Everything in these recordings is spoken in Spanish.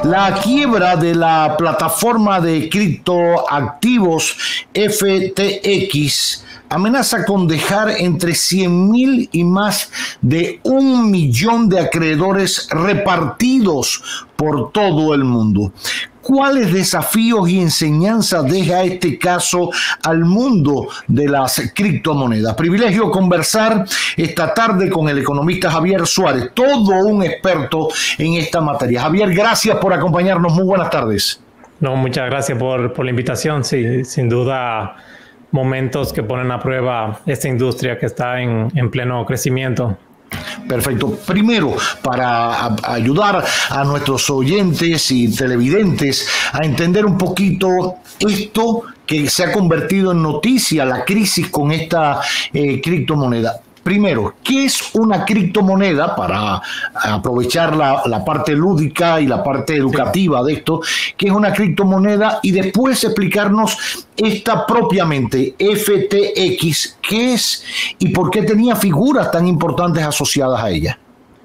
La quiebra de la plataforma de criptoactivos FTX amenaza con dejar entre 100.000 y más de 1 millón de acreedores repartidos por todo el mundo. ¿Cuáles desafíos y enseñanzas deja este caso al mundo de las criptomonedas? Privilegio conversar esta tarde con el economista Javier Suárez, todo un experto en esta materia. Javier, gracias por acompañarnos. Muy buenas tardes. No, muchas gracias por la invitación. Sí, sin duda, momentos que ponen a prueba esta industria que está en pleno crecimiento. Perfecto. Primero, para ayudar a nuestros oyentes y televidentes a entender un poquito esto que se ha convertido en noticia, la crisis con esta criptomoneda. Primero, ¿qué es una criptomoneda? Para aprovechar la parte lúdica y la parte educativa de esto, ¿qué es una criptomoneda? Y después explicarnos esta propiamente, FTX, ¿qué es y por qué tenía figuras tan importantes asociadas a ella?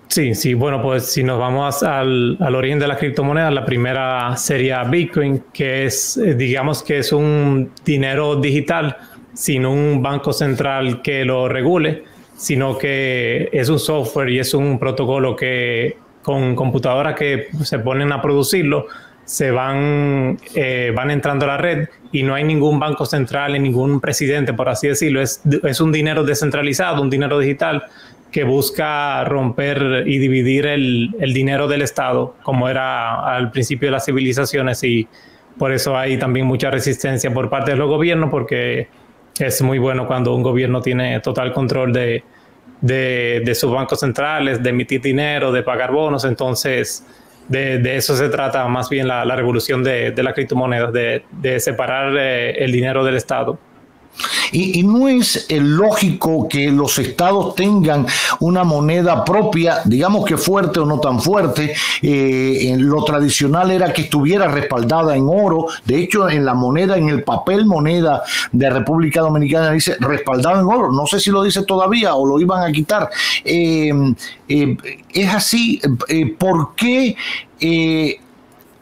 Sí, bueno, pues si nos vamos al origen de la criptomoneda, la primera sería Bitcoin, que es, digamos que es un dinero digital sin un banco central que lo regule, sino que es un software y es un protocolo que con computadoras que se ponen a producirlo, van entrando a la red y no hay ningún banco central, ni ningún presidente, por así decirlo. Es un dinero descentralizado, un dinero digital que busca romper y dividir el dinero del Estado, como era al principio de las civilizaciones, y por eso hay también mucha resistencia por parte de los gobiernos, porque es muy bueno cuando un gobierno tiene total control de sus bancos centrales, de emitir dinero, de pagar bonos. Entonces, de eso se trata más bien la revolución de las criptomonedas, de separar el dinero del Estado. Y no es lógico que los estados tengan una moneda propia, digamos que fuerte o no tan fuerte. Lo tradicional era que estuviera respaldada en oro. De hecho, en la moneda, en el papel moneda de República Dominicana dice respaldado en oro. No sé si lo dice todavía o lo iban a quitar. Es así.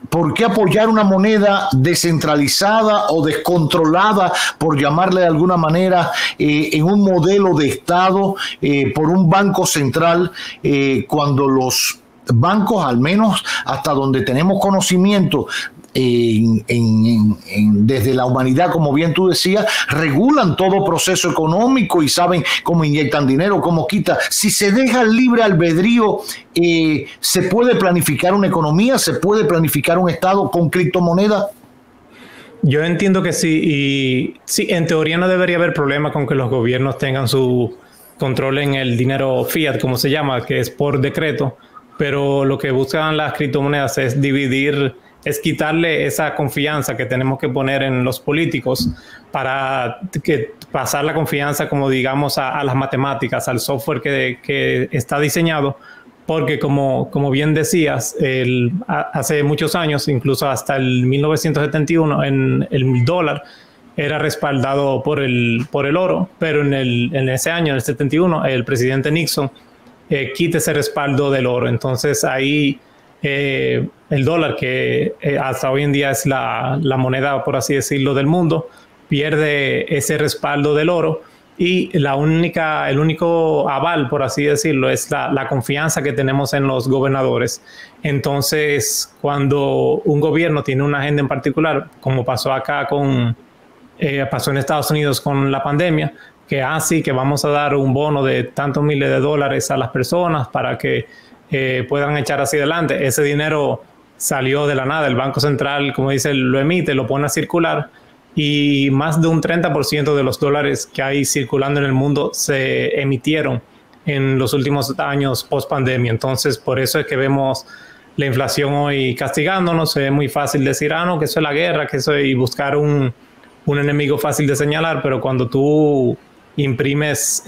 ¿Por qué apoyar una moneda descentralizada o descontrolada, por llamarle de alguna manera, en un modelo de Estado por un banco central, cuando los bancos, al menos hasta donde tenemos conocimiento, desde la humanidad, como bien tú decías, regulan todo proceso económico y saben cómo inyectan dinero, cómo quitan? Si se deja el libre albedrío, ¿se puede planificar una economía? ¿Se puede planificar un Estado con criptomonedas? Yo entiendo que sí, y sí, en teoría no debería haber problema con que los gobiernos tengan su control en el dinero fiat, como se llama, que es por decreto, pero lo que buscan las criptomonedas es quitarle esa confianza que tenemos que poner en los políticos para pasar la confianza, como digamos, a las matemáticas, al software que está diseñado, porque como bien decías, hace muchos años, incluso hasta el 1971, el dólar era respaldado por el oro, pero en ese año, en el 71, el presidente Nixon quita ese respaldo del oro. Entonces ahí el dólar, que hasta hoy en día es la moneda, por así decirlo, del mundo, pierde ese respaldo del oro, y el único aval, por así decirlo, es la confianza que tenemos en los gobernadores. Entonces, cuando un gobierno tiene una agenda en particular, como pasó acá pasó en Estados Unidos con la pandemia, que vamos a dar un bono de tantos miles de dólares a las personas para que puedan echar hacia adelante. Ese dinero salió de la nada. El Banco Central, como dice, lo emite, lo pone a circular, y más de un 30% de los dólares que hay circulando en el mundo se emitieron en los últimos años post pandemia. Entonces, por eso es que vemos la inflación hoy castigándonos. Es muy fácil decir, no, que eso es la guerra, que eso, y buscar un enemigo fácil de señalar, pero cuando tú imprimes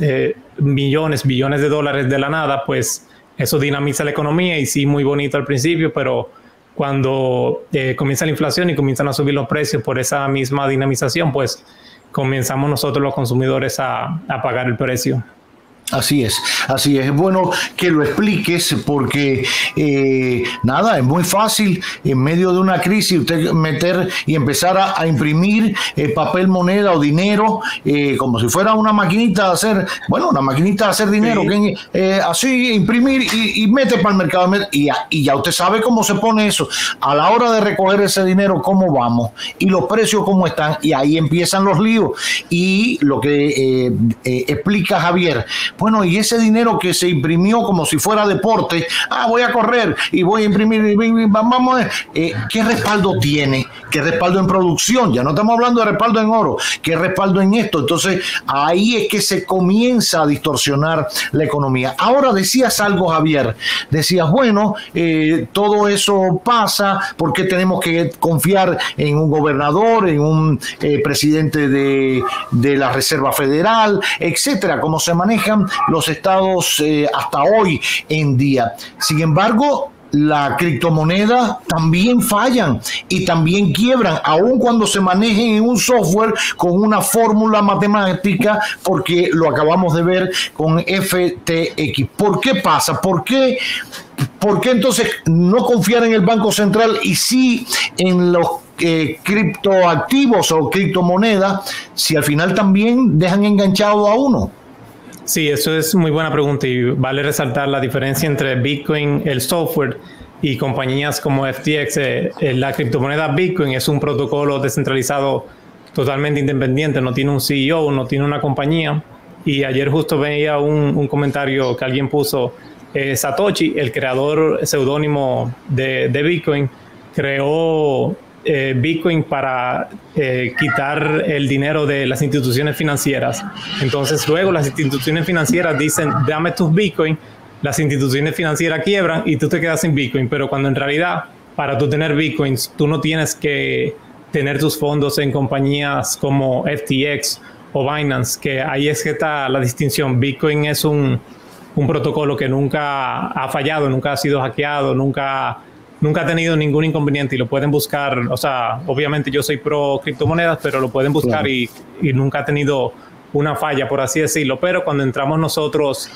billones de dólares de la nada, pues eso dinamiza la economía, y sí, muy bonito al principio, pero cuando comienza la inflación y comienzan a subir los precios por esa misma dinamización, pues comenzamos nosotros los consumidores a pagar el precio. Así es, así es. Es bueno que lo expliques porque nada, es muy fácil en medio de una crisis usted meter y empezar a imprimir papel, moneda o dinero como si fuera una maquinita de hacer, bueno, una maquinita de hacer dinero, sí. Que así imprimir y mete para el mercado y ya usted sabe cómo se pone eso. A la hora de recoger ese dinero, cómo vamos y los precios cómo están, y ahí empiezan los líos. Y lo que explica Javier, bueno, y ese dinero que se imprimió como si fuera deporte, voy a correr y voy a imprimir, vamos a ver, ¿qué respaldo tiene? ¿Qué respaldo en producción? Ya no estamos hablando de respaldo en oro, ¿qué respaldo en esto? Entonces, ahí es que se comienza a distorsionar la economía. Ahora decías algo, Javier, decías, bueno, todo eso pasa porque tenemos que confiar en un gobernador, en un presidente de la Reserva Federal, etcétera, cómo se manejan los estados hasta hoy en día. Sin embargo, la criptomoneda también fallan y también quiebran, aun cuando se manejen en un software con una fórmula matemática, porque lo acabamos de ver con FTX. ¿Por qué pasa? ¿Por qué entonces no confiar en el Banco Central y sí en los criptoactivos o criptomonedas, si al final también dejan enganchado a uno? Sí, eso es muy buena pregunta y vale resaltar la diferencia entre Bitcoin, el software, y compañías como FTX. La criptomoneda Bitcoin es un protocolo descentralizado totalmente independiente, no tiene un CEO, no tiene una compañía. Y ayer justo veía un comentario que alguien puso, Satoshi, el creador seudónimo de Bitcoin, creó Bitcoin para quitar el dinero de las instituciones financieras. Entonces luego las instituciones financieras dicen, dame tus Bitcoin, las instituciones financieras quiebran y tú te quedas sin Bitcoin, pero cuando en realidad para tú tener Bitcoins tú no tienes que tener tus fondos en compañías como FTX o Binance, que ahí es que está la distinción. Bitcoin es un protocolo que nunca ha fallado, nunca ha sido hackeado, nunca ha tenido ningún inconveniente, y lo pueden buscar. O sea, obviamente yo soy pro criptomonedas, pero lo pueden buscar, claro. y nunca ha tenido una falla, por así decirlo. Pero cuando entramos nosotros,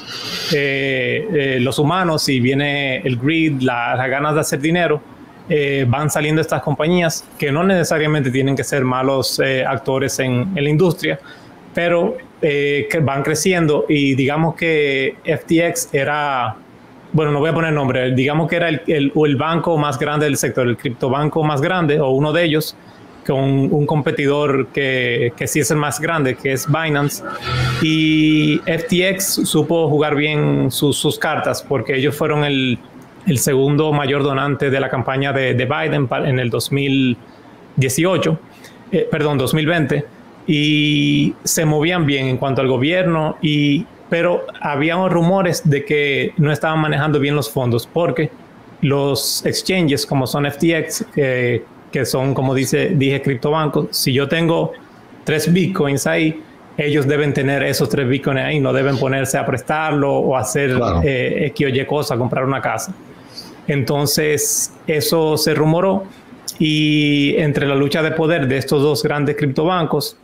los humanos, y viene el greed, las ganas de hacer dinero, van saliendo estas compañías que no necesariamente tienen que ser malos actores en la industria, pero que van creciendo. Y digamos que FTX era, bueno, no voy a poner nombre, digamos que era el banco más grande del sector, el criptobanco más grande, o uno de ellos, con un competidor que sí es el más grande, que es Binance. Y FTX supo jugar bien sus cartas, porque ellos fueron el segundo mayor donante de la campaña de Biden en el 2020, y se movían bien en cuanto al gobierno, pero había rumores de que no estaban manejando bien los fondos, porque los exchanges como son FTX, que son, como dije, criptobancos, si yo tengo 3 bitcoins ahí, ellos deben tener esos 3 bitcoins ahí, no deben ponerse a prestarlo o hacer, claro, X o Y cosa, comprar una casa. Entonces eso se rumoró, y entre la lucha de poder de estos dos grandes criptobancos,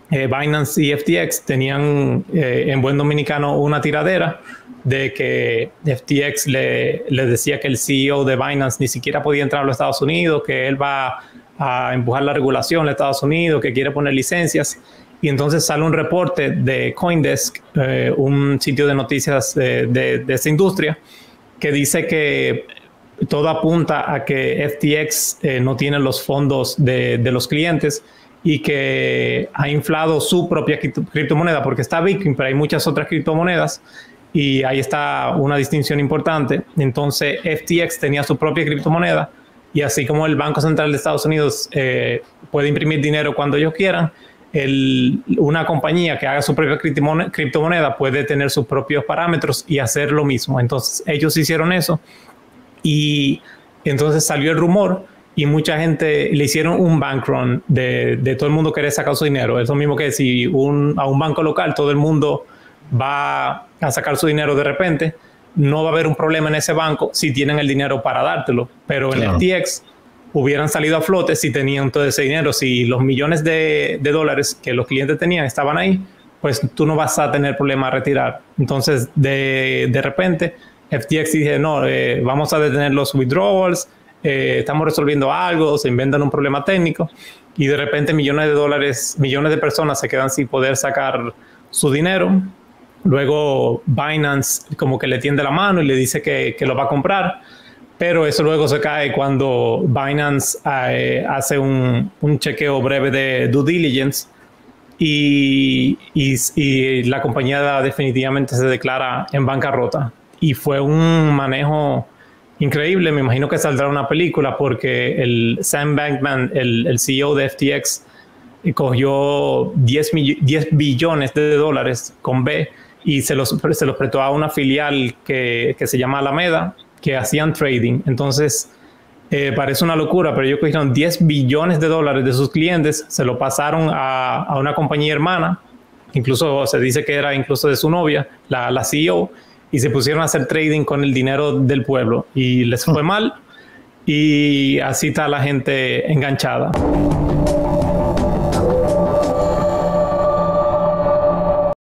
Binance y FTX, tenían en buen dominicano una tiradera de que FTX le decía que el CEO de Binance ni siquiera podía entrar a los Estados Unidos, que él va a empujar la regulación de Estados Unidos, que quiere poner licencias. Y entonces sale un reporte de CoinDesk, un sitio de noticias de esta industria, que dice que todo apunta a que FTX no tiene los fondos de los clientes, y que ha inflado su propia criptomoneda, porque está Bitcoin, pero hay muchas otras criptomonedas, y ahí está una distinción importante. Entonces FTX tenía su propia criptomoneda, y así como el Banco Central de Estados Unidos puede imprimir dinero cuando ellos quieran, una compañía que haga su propia criptomoneda puede tener sus propios parámetros y hacer lo mismo. Entonces ellos hicieron eso, y entonces salió el rumor, y mucha gente le hicieron un bank run de todo el mundo querer sacar su dinero. Es lo mismo que si a un banco local todo el mundo va a sacar su dinero de repente, no va a haber un problema en ese banco si tienen el dinero para dártelo. Pero en FTX hubieran salido a flote si tenían todo ese dinero. Si los millones de dólares que los clientes tenían estaban ahí, pues tú no vas a tener problema a retirar. Entonces, de repente, FTX dice, no, vamos a detener los withdrawals, estamos resolviendo algo, se inventan un problema técnico, y de repente millones de dólares, millones de personas se quedan sin poder sacar su dinero. Luego Binance como que le tiende la mano y le dice que lo va a comprar, pero eso luego se cae cuando Binance hace un chequeo breve de due diligence y la compañía definitivamente se declara en bancarrota. Y fue un manejo increíble. Me imagino que saldrá una película porque el Sam Bankman, el CEO de FTX, cogió 10 billones de dólares con B y se los prestó a una filial que se llama Alameda, que hacían trading. Entonces, parece una locura, pero ellos cogieron 10 billones de dólares de sus clientes, se lo pasaron a una compañía hermana, incluso se dice que era incluso de su novia, la CEO, y se pusieron a hacer trading con el dinero del pueblo y les fue mal, y así está la gente enganchada.